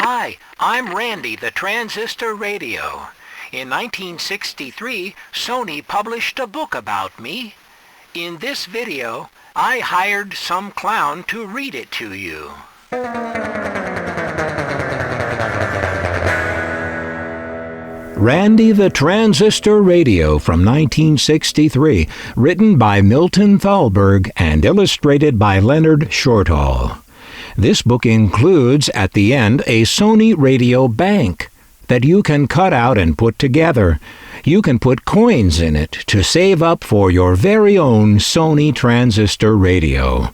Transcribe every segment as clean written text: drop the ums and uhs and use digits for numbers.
Hi, I'm Randy the Transistor Radio. In 1963, Sony published a book about me. In this video, I hired some clown to read it to you. Randy the Transistor Radio from 1963, written by Milton Thalberg and illustrated by Leonard Shortall. This book includes, at the end, a Sony Radio Bank that you can cut out and put together. You can put coins in it to save up for your very own Sony Transistor Radio.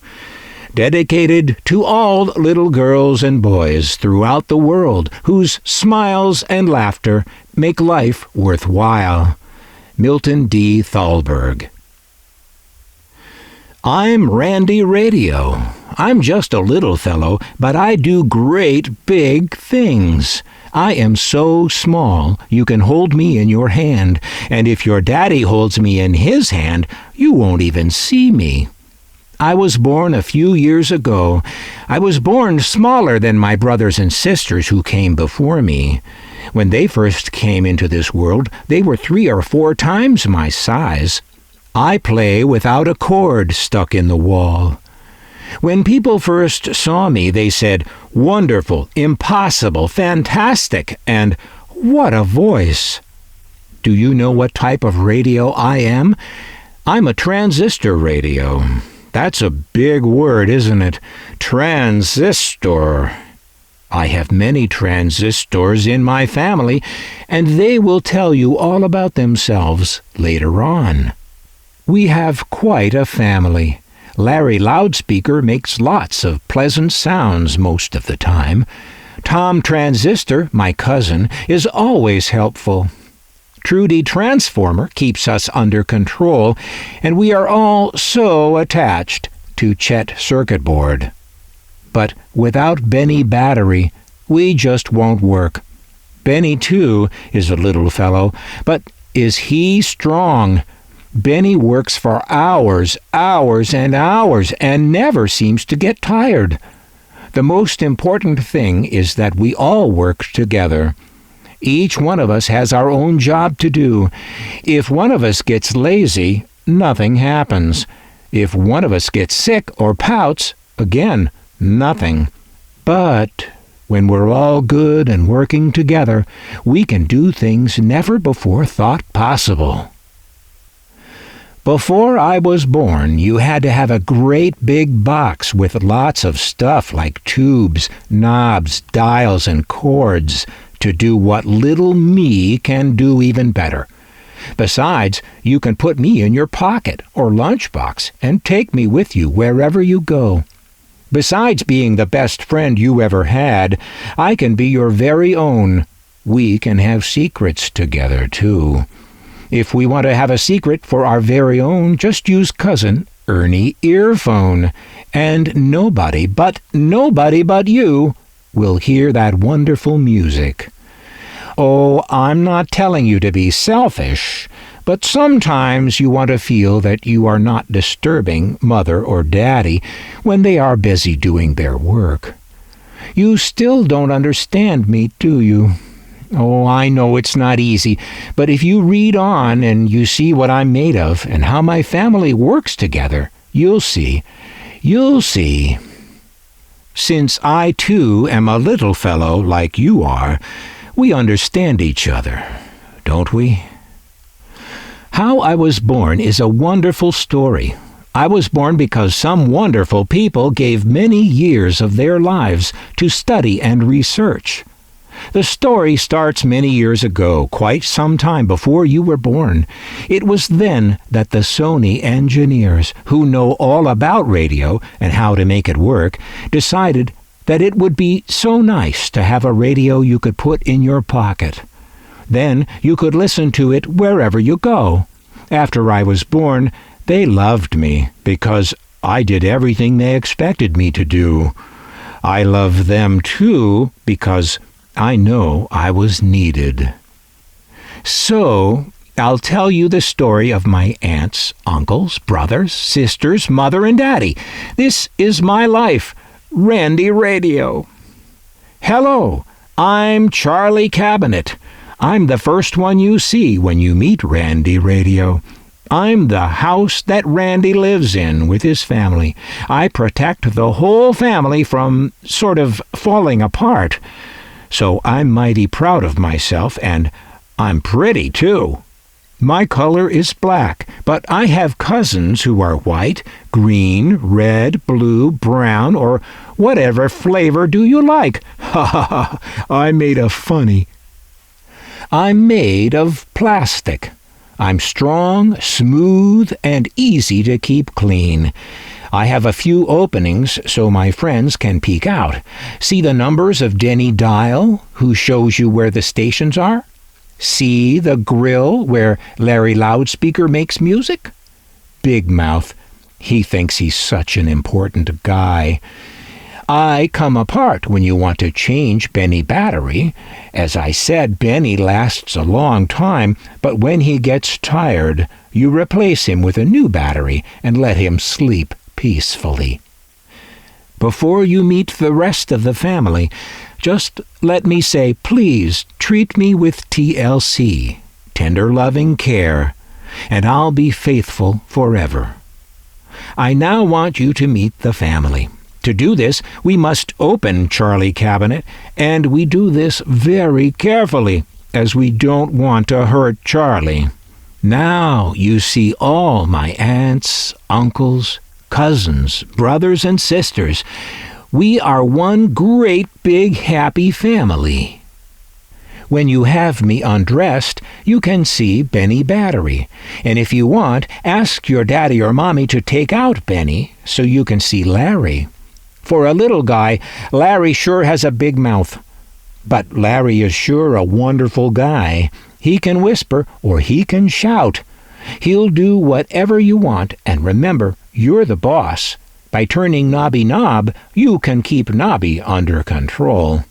Dedicated to all little girls and boys throughout the world whose smiles and laughter make life worthwhile. Milton D. Thalberg. I'm Randy Radio. I'm just a little fellow, but I do great big things. I am so small, you can hold me in your hand, and if your daddy holds me in his hand, you won't even see me. I was born a few years ago. I was born smaller than my brothers and sisters who came before me. When they first came into this world, they were 3 or 4 times my size. I play without a cord stuck in the wall. When people first saw me, they said, "Wonderful, impossible, fantastic," and "What a voice!" Do you know what type of radio I am? I'm a transistor radio. That's a big word, isn't it? Transistor. I have many transistors in my family, and they will tell you all about themselves later on. We have quite a family. Larry Loudspeaker makes lots of pleasant sounds most of the time. Tom Transistor, my cousin, is always helpful. Trudy Transformer keeps us under control, and we are all so attached to Chet Circuit Board. But without Benny Battery, we just won't work. Benny, too, is a little fellow, but is he strong? Benny works for hours and never seems to get tired. The most important thing is that we all work together. Each one of us has our own job to do. If one of us gets lazy, nothing happens. If one of us gets sick or pouts, again, nothing. But when we're all good and working together, we can do things never before thought possible. Before I was born, you had to have a great big box with lots of stuff like tubes, knobs, dials, and cords to do what little me can do even better. Besides, you can put me in your pocket or lunchbox and take me with you wherever you go. Besides being the best friend you ever had, I can be your very own. We can have secrets together, too. If we want to have a secret for our very own, just use Cousin Ernie Earphone, and nobody but you will hear that wonderful music. Oh, I'm not telling you to be selfish, but sometimes you want to feel that you are not disturbing Mother or Daddy when they are busy doing their work. You still don't understand me, do you? Oh, I know it's not easy, but if you read on and you see what I'm made of and how my family works together, you'll see. You'll see. Since I, too, am a little fellow like you are, we understand each other, don't we? How I was born is a wonderful story. I was born because some wonderful people gave many years of their lives to study and research. The story starts many years ago, quite some time before you were born. It was then that the Sony engineers, who know all about radio and how to make it work, decided that it would be so nice to have a radio you could put in your pocket. Then you could listen to it wherever you go. After I was born, they loved me because I did everything they expected me to do. I love them, too, because I know I was needed. So, I'll tell you the story of my aunts, uncles, brothers, sisters, mother, and daddy. This is my life, Randy Radio. Hello, I'm Charlie Cabinet. I'm the first one you see when you meet Randy Radio. I'm the house that Randy lives in with his family. I protect the whole family from sort of falling apart. So I'm mighty proud of myself, and I'm pretty, too. My color is black, but I have cousins who are white, green, red, blue, brown, or whatever flavor do you like. Ha ha ha, I made a funny. I'm made of plastic. I'm strong, smooth, and easy to keep clean. I have a few openings so my friends can peek out. See the numbers of Denny Dial, who shows you where the stations are? See the grill where Larry Loudspeaker makes music? Big mouth. He thinks he's such an important guy. I come apart when you want to change Benny battery. As I said, Benny lasts a long time, but when he gets tired, you replace him with a new battery and let him sleep peacefully. Before you meet the rest of the family, just let me say, please treat me with TLC, tender loving care, and I'll be faithful forever. I now want you to meet the family. To do this, we must open Charlie Cabinet, and we do this very carefully, as we don't want to hurt Charlie. Now you see all my aunts, uncles, cousins, brothers, and sisters. We are one great big happy family. When you have me undressed, you can see Benny Battery. And if you want, ask your daddy or mommy to take out Benny so you can see Larry. For a little guy, Larry sure has a big mouth. But Larry is sure a wonderful guy. He can whisper or he can shout. He'll do whatever you want, and remember, you're the boss. By turning Nobby knob, you can keep Nobby under control.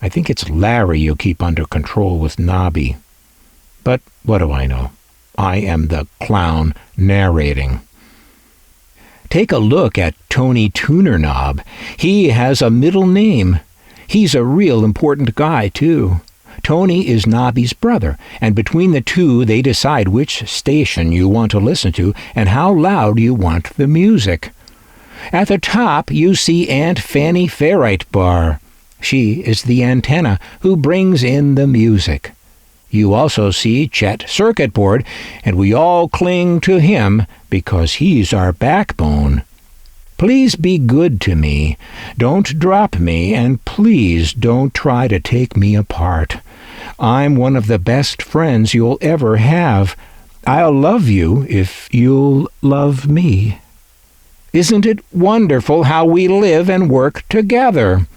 I think it's Larry you keep under control with Nobby. But what do I know? I am the clown narrating. Take a look at Tony Tuner Knob. He has a middle name. He's a real important guy, too. Tony is Nobby's brother, and between the two they decide which station you want to listen to and how loud you want the music. At the top you see Aunt Fanny Ferrite Bar. She is the antenna who brings in the music. You also see Chet Circuit Board, and we all cling to him because he's our backbone. Please be good to me. Don't drop me, and please don't try to take me apart. I'm one of the best friends you'll ever have. I'll love you if you'll love me. Isn't it wonderful how we live and work together?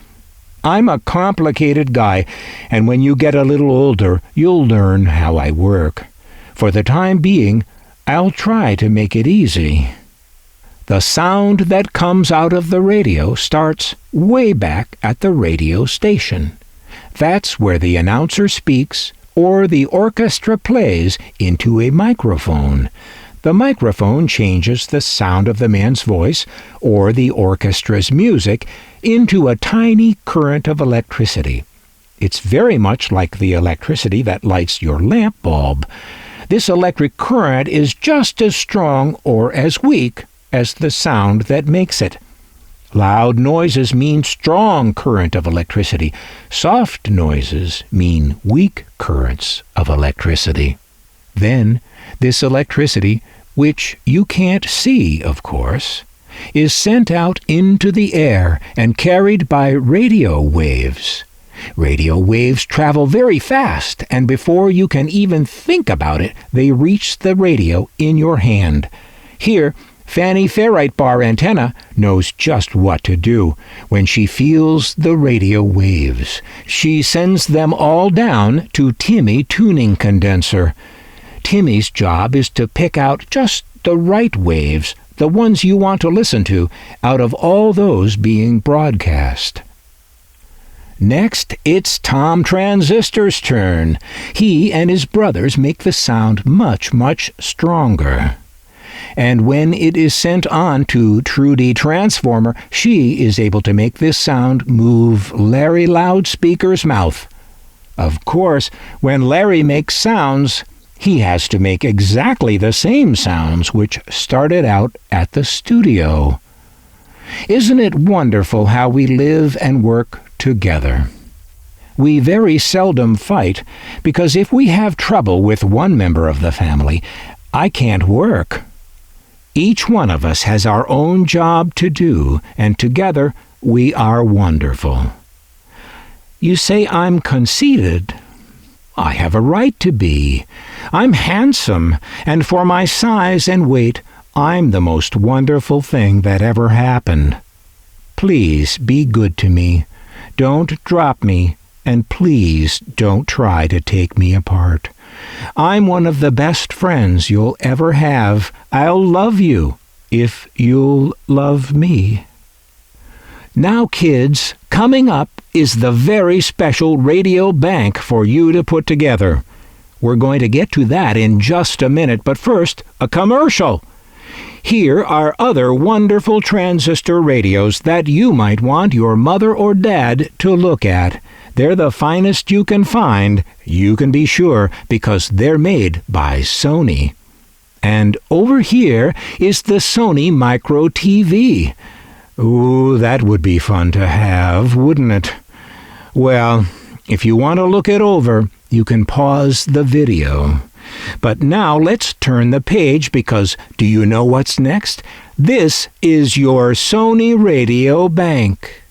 I'm a complicated guy, and when you get a little older, you'll learn how I work. For the time being, I'll try to make it easy. The sound that comes out of the radio starts way back at the radio station. That's where the announcer speaks or the orchestra plays into a microphone. The microphone changes the sound of the man's voice or the orchestra's music into a tiny current of electricity. It's very much like the electricity that lights your lamp bulb. This electric current is just as strong or as weak as the sound that makes it. Loud noises mean strong current of electricity. Soft noises mean weak currents of electricity. Then, this electricity, which you can't see, of course, is sent out into the air and carried by radio waves. Radio waves travel very fast, and before you can even think about it, they reach the radio in your hand. Here, Fanny Ferrite Bar Antenna knows just what to do. When she feels the radio waves, she sends them all down to Timmy Tuning Condenser. Timmy's job is to pick out just the right waves, the ones you want to listen to, out of all those being broadcast. Next, it's Tom Transistor's turn. He and his brothers make the sound much, much stronger. And when it is sent on to Trudy Transformer, she is able to make this sound move Larry Loudspeaker's mouth. Of course, when Larry makes sounds, he has to make exactly the same sounds which started out at the studio. Isn't it wonderful how we live and work together? We very seldom fight, because if we have trouble with one member of the family, I can't work. Each one of us has our own job to do, and together we are wonderful. You say I'm conceited. I have a right to be. I'm handsome, and for my size and weight, I'm the most wonderful thing that ever happened. Please be good to me. Don't drop me, and please don't try to take me apart. I'm one of the best friends you'll ever have. I'll love you if you'll love me. Now, kids, coming up is the very special radio bank for you to put together. We're going to get to that in just a minute, but first, a commercial. Here are other wonderful transistor radios that you might want your mother or dad to look at. They're the finest you can find, you can be sure, because they're made by Sony. And over here is the Sony Micro TV. Ooh, that would be fun to have, wouldn't it? Well, if you want to look it over, you can pause the video. But now let's turn the page, because do you know what's next? This is your Sony Radio Bank.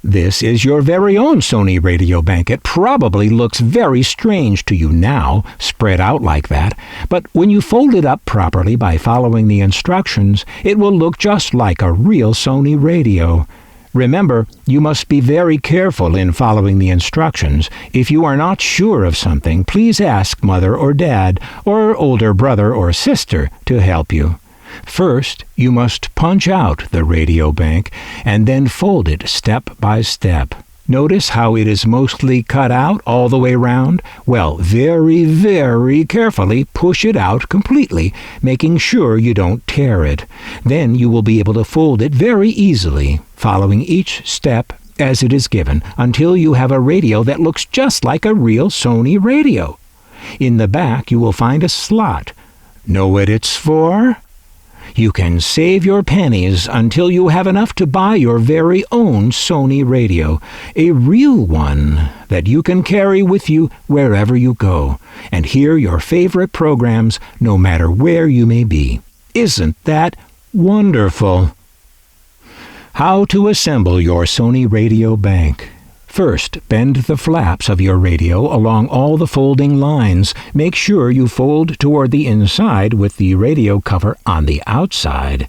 This is your very own Sony Radio Bank. It probably looks very strange to you now, spread out like that, but when you fold it up properly by following the instructions, it will look just like a real Sony radio. Remember, you must be very careful in following the instructions. If you are not sure of something, please ask Mother or Dad or older brother or sister to help you. First, you must punch out the radio bank and then fold it step by step. Notice how it is mostly cut out all the way round? Well, very, very carefully push it out completely, making sure you don't tear it. Then you will be able to fold it very easily, following each step as it is given, until you have a radio that looks just like a real Sony radio. In the back, you will find a slot. Know what it's for? You can save your pennies until you have enough to buy your very own Sony radio, a real one that you can carry with you wherever you go, and hear your favorite programs no matter where you may be. Isn't that wonderful? How to assemble your Sony Radio Bank. First, bend the flaps of your radio along all the folding lines. Make sure you fold toward the inside with the radio cover on the outside.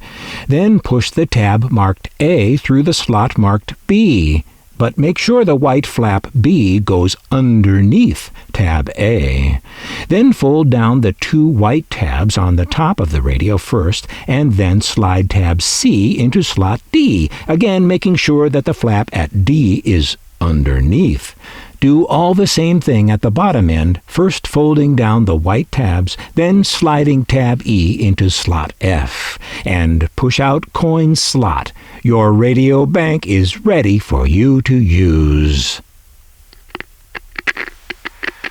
Then push the tab marked A through the slot marked B. But make sure the white flap B goes underneath tab A. Then fold down the two white tabs on the top of the radio first, and then slide tab C into slot D, again making sure that the flap at D is underneath. Do all the same thing at the bottom end, first folding down the white tabs, then sliding tab E into slot F, and push out coin slot. Your radio bank is ready for you to use.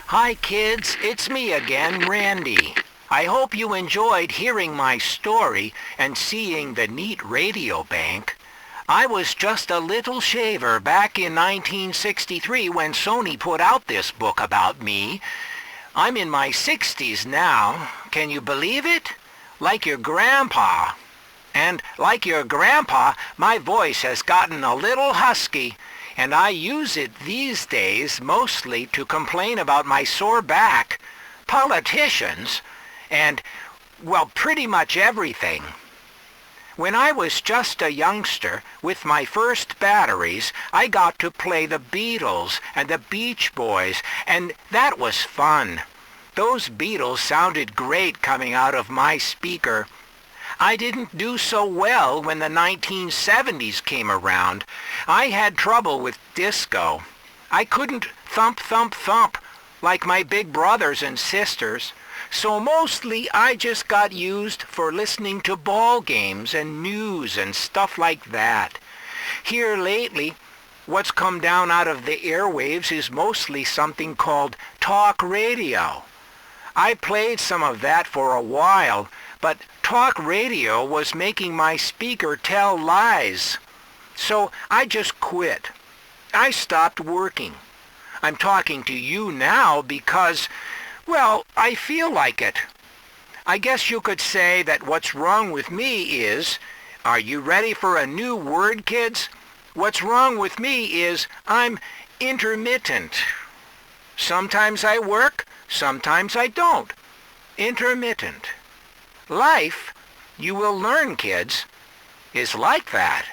Hi kids, it's me again, Randy. I hope you enjoyed hearing my story and seeing the neat radio bank. I was just a little shaver back in 1963 when Sony put out this book about me. I'm in my 60s now. Can you believe it? Like your grandpa. And like your grandpa, my voice has gotten a little husky, and I use it these days mostly to complain about my sore back, politicians, and, well, pretty much everything. When I was just a youngster, with my first batteries, I got to play the Beatles and the Beach Boys, and that was fun. Those Beatles sounded great coming out of my speaker. I didn't do so well when the 1970s came around. I had trouble with disco. I couldn't thump, thump, thump like my big brothers and sisters. So mostly I just got used for listening to ball games and news and stuff like that. Here lately, what's come down out of the airwaves is mostly something called talk radio. I played some of that for a while, but talk radio was making my speaker tell lies. So I just quit. I stopped working. I'm talking to you now because, well, I feel like it. I guess you could say that what's wrong with me is, are you ready for a new word, kids? What's wrong with me is I'm intermittent. Sometimes I work, sometimes I don't. Intermittent. Life, you will learn, kids, is like that.